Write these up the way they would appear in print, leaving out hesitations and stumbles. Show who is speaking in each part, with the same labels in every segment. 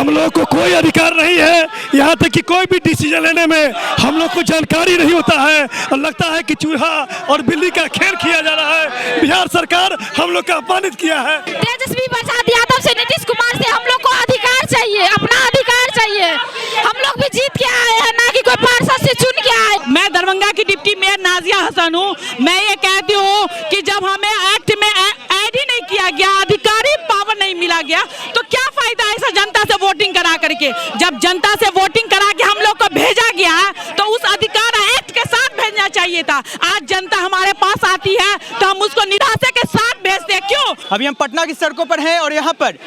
Speaker 1: हम लोग को कोई अधिकार नहीं है, यहाँ तक कि कोई भी डिसीजन लेने में हम लोग को जानकारी नहीं होता है और लगता है कि चूहा और बिल्ली का खेल किया जा रहा है। बिहार सरकार हम लोग का अपमानित किया है।
Speaker 2: तेजस्वी प्रसाद यादव से, नीतीश कुमार से हम लोग को अधिकार चाहिए, अपना अधिकार चाहिए। हम लोग भी जीत के आए हैं, ना कि कोई पार्षद से चुन के आए।
Speaker 3: मैं दरभंगा की डिप्टी मेयर नाजिया हसन हूँ। मैं ये कहती हूँ कि जब हमें एक्ट में ऐड ही नहीं किया गया, अधिकारी पावर नहीं मिला गया, तो क्या फायदा ऐसा जनता से वोटिंग करा करके। जब जनता से वोटिंग करा के हम लोग को भेजा गया तो उस अधिकार एक्ट के साथ भेजना चाहिए था। आज जनता हमारे पास आती है तो हम उसको निराशा के साथ भेजते क्यों?
Speaker 4: अभी हम पटना की सड़कों पर हैं और यहाँ पर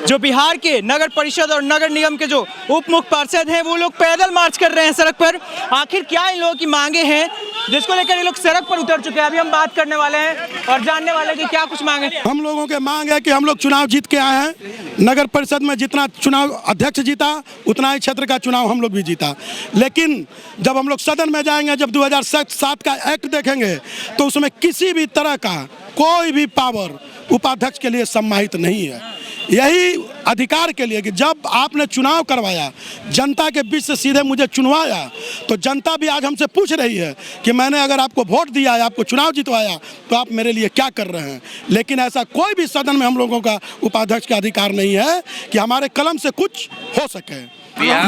Speaker 4: जो बिहार के नगर परिषद और नगर निगम के जो उप मुख्य पार्षद हैं वो लोग पैदल मार्च कर रहे हैं सड़क पर। आखिर क्या इन लोगों की मांगे हैं जिसको लेकर ये लोग सड़क पर उतर चुके हैं। अभी हम बात करने वाले हैं और जानने वाले हैं कि क्या कुछ मांगे।
Speaker 1: हम लोगों के मांग है कि हम लोग चुनाव जीत के आए हैं। नगर परिषद में जितना चुनाव अध्यक्ष जीता उतना ही क्षेत्र का चुनाव हम लोग भी जीता, लेकिन जब हम लोग सदन में जाएंगे, जब 2007 का एक्ट देखेंगे तो उसमें किसी भी तरह का कोई भी पावर उपाध्यक्ष के लिए सम्मानित नहीं है। यही अधिकार के लिए कि जब आपने चुनाव करवाया, जनता के बीच से सीधे मुझे चुनवाया, तो जनता भी आज हमसे पूछ रही है कि मैंने अगर आपको वोट दिया है, आपको चुनाव जितवाया, तो आप मेरे लिए क्या कर रहे हैं। लेकिन ऐसा कोई भी सदन में हम लोगों का उपाध्यक्ष का अधिकार नहीं है कि हमारे कलम से कुछ हो सके।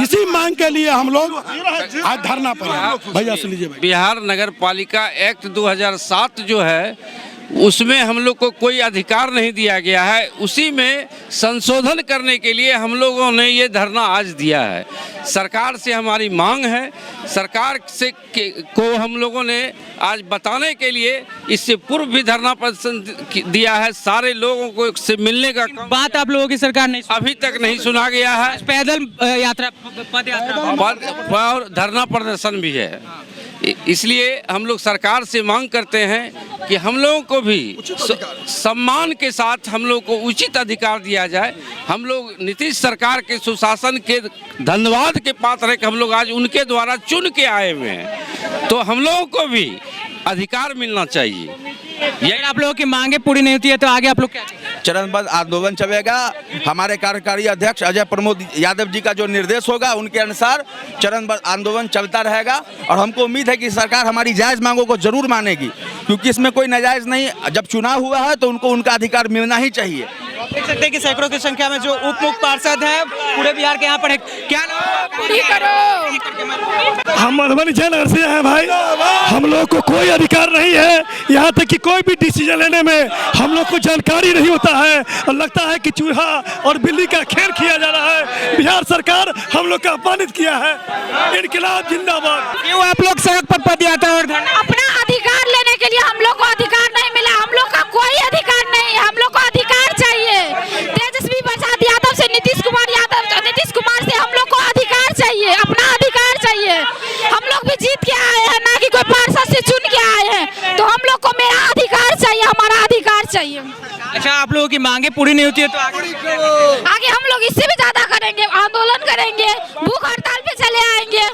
Speaker 1: इसी मांग के लिए हम लोग आज धरना पर। भैया से लीजिए।
Speaker 5: बिहार नगर पालिका एक्ट 2007 जो है उसमें हम लोग को कोई अधिकार नहीं दिया गया है। उसी में संशोधन करने के लिए हम लोगों ने ये धरना आज दिया है। सरकार से हमारी मांग है, सरकार से को हम लोगों ने आज बताने के लिए इससे पूर्व भी धरना प्रदर्शन दिया है। सारे लोगों को से मिलने का
Speaker 3: बात आप लोगों की सरकार नहीं
Speaker 5: अभी तक नहीं सुना गया है।
Speaker 3: पैदल यात्रा, पद यात्रा
Speaker 5: और धरना प्रदर्शन भी है। इसलिए हम लोग सरकार से मांग करते हैं कि हम लोगों को भी सम्मान के साथ हम लोग को उचित अधिकार दिया जाए। हम लोग नीतीश सरकार के सुशासन के धन्यवाद के पात्र है कि हम लोग आज उनके द्वारा चुन के आए हुए हैं, तो हम लोगों को भी अधिकार मिलना चाहिए।
Speaker 3: यही आप लोगों की मांगे पूरी नहीं होती है तो आगे आप लोग क्या?
Speaker 6: चरणबद्ध आंदोलन चलेगा। हमारे कार्यकारी अध्यक्ष अजय प्रमोद यादव जी का जो निर्देश होगा उनके अनुसार चरणबद्ध आंदोलन चलता रहेगा और हमको उम्मीद है कि सरकार हमारी जायज़ मांगों को जरूर मानेगी, क्योंकि इसमें कोई नाजायज़ नहीं। जब चुनाव हुआ है तो उनको उनका अधिकार मिलना ही चाहिए।
Speaker 4: देख सकते हैं कि सैकड़ों की संख्या में जो उप मुख्य पार्षद हैं पूरे बिहार के यहाँ पर है। क्या
Speaker 2: पूरी करो।
Speaker 1: हम मधुबनी जयनगर से हैं भाई। हम लोग को कोई अधिकार नहीं है, यहाँ तक कि कोई भी डिसीजन लेने में हम लोग को जानकारी नहीं होता है और लगता है कि चूहा और बिल्ली का खेल किया जा रहा है। बिहार सरकार हम लोग का अपमानित किया है। इनकलाब जिंदाबाद।
Speaker 4: क्यों आप लोग सड़क पर पद यात्रा और धरना?
Speaker 2: अपना अधिकार लेने के लिए हम लोग को अधिकार नहीं मिला। हम लोग का कोई अधिकार नहीं है, हम लोग को अधिकार चाहिए। तेजस्वी प्रसाद यादव से, नीतीश कुमार से हम लोग को अधिकार चाहिए, अपना अधिकार चाहिए। हम लोग भी जीत के आए हैं, ना कि कोई पार्षद से चुन के आए हैं। तो हम लोग को मेरा अधिकार चाहिए, हमारा अधिकार चाहिए।
Speaker 4: अच्छा, आप लोगों की मांगे पूरी नहीं होती है तो
Speaker 2: आगे हम लोग इससे भी ज्यादा करेंगे, आंदोलन करेंगे, भूख हड़ताल पे चले आएंगे।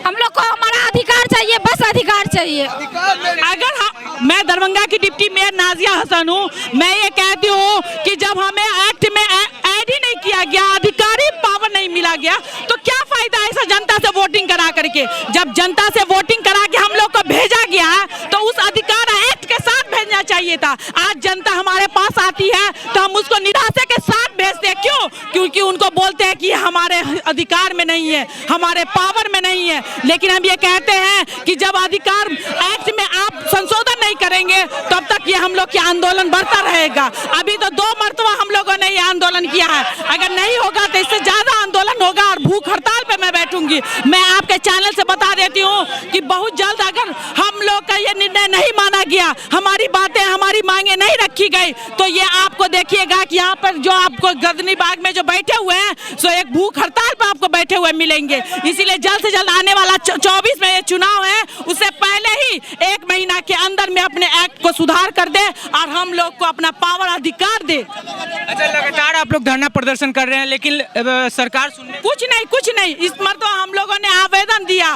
Speaker 2: हम लोग को हमारा अधिकार चाहिए, बस अधिकार चाहिए।
Speaker 3: अगर मैं दरभंगा की डिप्टी मेयर नाजिया हसन हूँ। मैं ये कहती हूँ कि जब हमें एक्ट में ऐड ही नहीं किया गया, अधिकारी पावर नहीं मिला गया, तो क्या फायदा ऐसा जनता से वोटिंग करा करके। जब जनता से वोटिंग करा के हम लोग को भेजा गया तो उस अधिकार एक्ट के साथ भेजना चाहिए था। आज जनता हमारे पास आती है तो हम उसको निराशा के साथ भेजते हैं क्यों? क्योंकि उनको बोलते हैं कि हमारे अधिकार में नहीं है, हमारे पावर में नहीं है। लेकिन हम ये कहते हैं कि जब अधिकार एक्ट में आप संशोधन नहीं करेंगे तब तक ये हम लोग की आंदोलन बढ़ता रहेगा। अभी तो 2 मरतबा हम लोगों ने ये आंदोलन किया है। अगर नहीं होगा तो इससे ज्यादा आंदोलन होगा और भूख हड़ताल पे मैं बैठूंगी। मैं आपके चैनल से बता देती हूँ कि बहुत जल्द अगर हम लोग का ये निर्णय नहीं माना गया, हमारी बातें, हमारी मांगे नहीं रखी गई, तो ये आपको देखिएगा कि यहाँ पर जो आपको गजनी बाग में जो बैठे हुए हैं सो एक भूख हड़ताल पर आपको बैठे हुए मिलेंगे। इसीलिए जल्द से जल्द आने वाला 24 में ये चुनाव है, उससे पहले ही 1 महीना के अंदर में अपने एक्ट को सुधार कर दे और हम लोग को अपना पावर अधिकार दे।
Speaker 4: अच्छा, लगातार आप लोग धरना प्रदर्शन कर रहे हैं लेकिन सरकार सुनने
Speaker 3: कुछ नहीं। इस मरतबा हम लोगों ने आवेदन दिया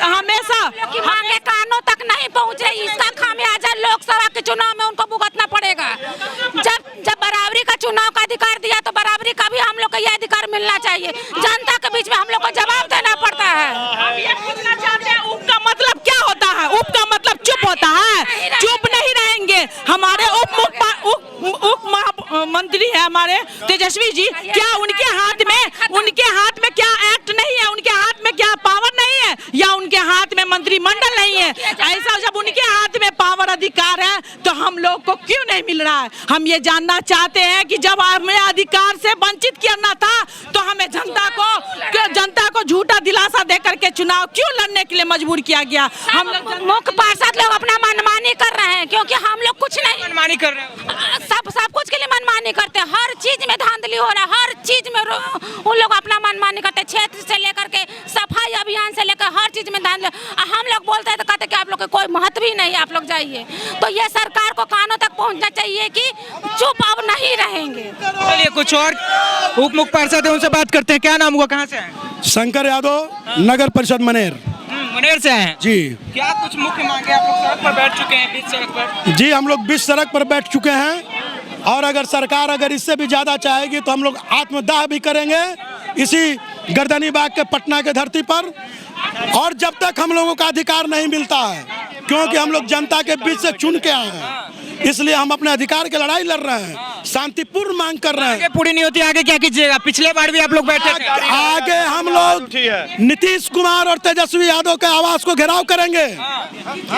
Speaker 3: हमेशा
Speaker 2: मांगे कानों तक नहीं पहुंच रही, इसका खामियाजा लोकसभा के चुनाव में उनको भुगतना पड़ेगा। जब बराबरी का चुनाव का अधिकार दिया तो बराबरी का भी हम लोग को यह अधिकार मिलना चाहिए। जनता के बीच में हम लोग को जवाब देना पड़ता है।
Speaker 3: हम ये पूछना चाहते हैं, उप का मतलब क्या होता है? उप का मतलब चुप होता है, चुप नहीं रहेंगे। हमारे उप मंत्री है हमारे तेजस्वी जी, क्या उनके हाथ में क्या एक्ट नहीं है? उनके हाथ में क्या पावर नहीं है, या उनके हाथ में मंत्रिमंडल नहीं है? ऐसा जब उनके हाथ में पावर अधिकार है तो हम लोग को क्यों नहीं मिल रहा है? हम ये जानना चाहते हैं कि जब हमें अधिकार से वंचित करना था तो हमें जनता को झूठा दिलासा देकर के चुनाव क्यों लड़ने के लिए मजबूर किया गया? हम
Speaker 2: मुख्य पार्षद लोग अपना मनमानी कर रहे हैं, क्योंकि हम लोग कुछ नहीं
Speaker 4: मनमानी कर रहे हैं।
Speaker 2: सब कुछ के लिए मनमानी करते हैं। हर चीज में धांधली हो रहा है, हर चीज में उन लोग अपना मनमानी करते हैं। क्षेत्र से लेकर के सफाई अभियान से लेकर हर चीज में धांधली। हम लोग बोलते हैं तो कहते हैं कि आप लोग को कोई महत्व ही नहीं, आप लोग जाइए। तो ये सरकार को कानों तक पहुंचना चाहिए कि चुप अब नहीं रहेंगे।
Speaker 4: चलिए कुछ और उप मुख्य पार्षद है, उनसे बात करते हैं। क्या नाम हुआ, कहाँ से हैं?
Speaker 1: शंकर यादव, नगर परिषद मनेर।
Speaker 4: मनेर से हैं
Speaker 1: जी।
Speaker 4: क्या कुछ मुख्य मांगे? आप लोग सड़क पर बैठ चुके हैं, बीच सड़क पर।
Speaker 1: जी, हम लोग बीच सड़क पर बैठ चुके हैं और अगर सरकार इससे भी ज़्यादा चाहेगी तो हम लोग आत्मदाह भी करेंगे इसी गर्दनी बाग के पटना के धरती पर। और जब तक हम लोगों का अधिकार नहीं मिलता है, क्योंकि हम लोग जनता के बीच से चुन के आए हैं, इसलिए हम अपने अधिकार की लड़ाई लड़ रहे हैं, शांतिपूर्ण मांग कर रहे हैं।
Speaker 4: पूरी नहीं होती, आगे क्या कीजिएगा? पिछले बार भी आप लोग बैठे थे।
Speaker 1: आगे हम लोग नीतीश कुमार और तेजस्वी यादव के आवास को घेराव करेंगे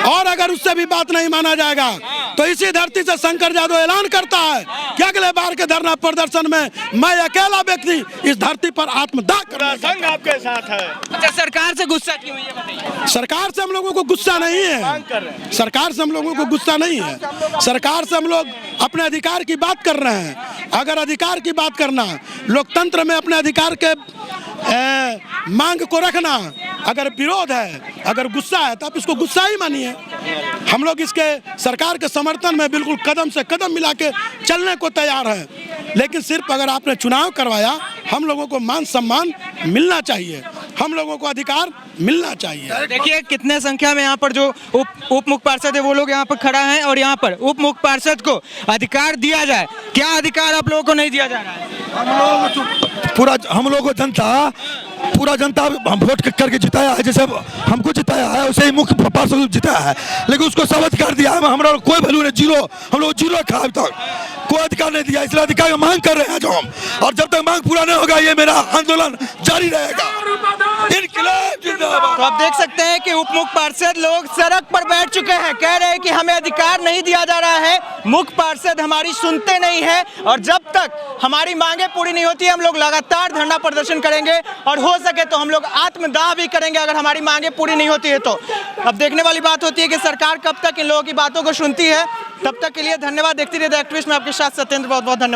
Speaker 1: और अगर उससे भी बात नहीं माना जाएगा तो इसी धरती से शंकर यादव ऐलान करता है कि अगले बार के धरना प्रदर्शन में मैं अकेला व्यक्ति इस धरती पर आत्मदाह करूंगा।
Speaker 7: संघ आपके साथ है।
Speaker 4: अच्छा, सरकार से गुस्सा क्यों है बताइए?
Speaker 1: सरकार से हम लोगों को गुस्सा नहीं है, सरकार से हम लोगों को गुस्सा नहीं है। सरकार से हम लोग अपने अधिकार की बात कर रहे हैं। अगर अधिकार की बात करना, लोकतंत्र में अपने अधिकार के मांग को रखना अगर विरोध है, अगर गुस्सा है तो आप इसको गुस्सा ही मानिए। हम लोग इसके सरकार के समर्थन में बिल्कुल कदम से कदम मिला के चलने को तैयार हैं, लेकिन सिर्फ अगर आपने चुनाव करवाया, हम लोगों को मान सम्मान मिलना चाहिए, हम लोगों को अधिकार मिलना चाहिए।
Speaker 4: देखिए कितने संख्या में यहाँ पर जो उप मुख्य पार्षद है वो लोग यहाँ पर खड़ा हैं और यहाँ पर उप मुख्य पार्षद को अधिकार दिया जाए। क्या अधिकार आप लोगों को नहीं दिया जा रहा है?
Speaker 8: हम लोगों को पूरा जनता हम वोट करके जिताया है, जैसे हमको जिताया है वैसे ही मुख्य पार्षद जिताया है, लेकिन उसको सब अधिकार दिया है। हमारा कोई वैल्यू नहीं, जीरो, हम लोग जीरो रखा अभी तक, कोई अधिकार नहीं दिया। इसलिए अधिकार की मांग कर रहे हैं जो हम, और जब तक मांग पूरा नहीं होगा ये मेरा आंदोलन जारी रहेगा।
Speaker 4: तो आप देख सकते हैं कि उप मुख्य पार्षद लोग सड़क पर बैठ चुके हैं, कह रहे हैं कि हमें अधिकार नहीं दिया जा रहा है, मुख्य पार्षद हमारी सुनते नहीं है और जब तक हमारी मांगे पूरी नहीं होती हम लोग लगातार धरना प्रदर्शन करेंगे और हो सके तो हम लोग आत्मदाह भी करेंगे अगर हमारी मांगे पूरी नहीं होती है तो। अब देखने वाली बात होती है कि सरकार कब तक इन लोगों की बातों को सुनती है। तब तक के लिए धन्यवाद। देखते रहिए द एक्टिविस्ट में आपके साथ सत्येंद्र, बहुत बहुत धन्यवाद।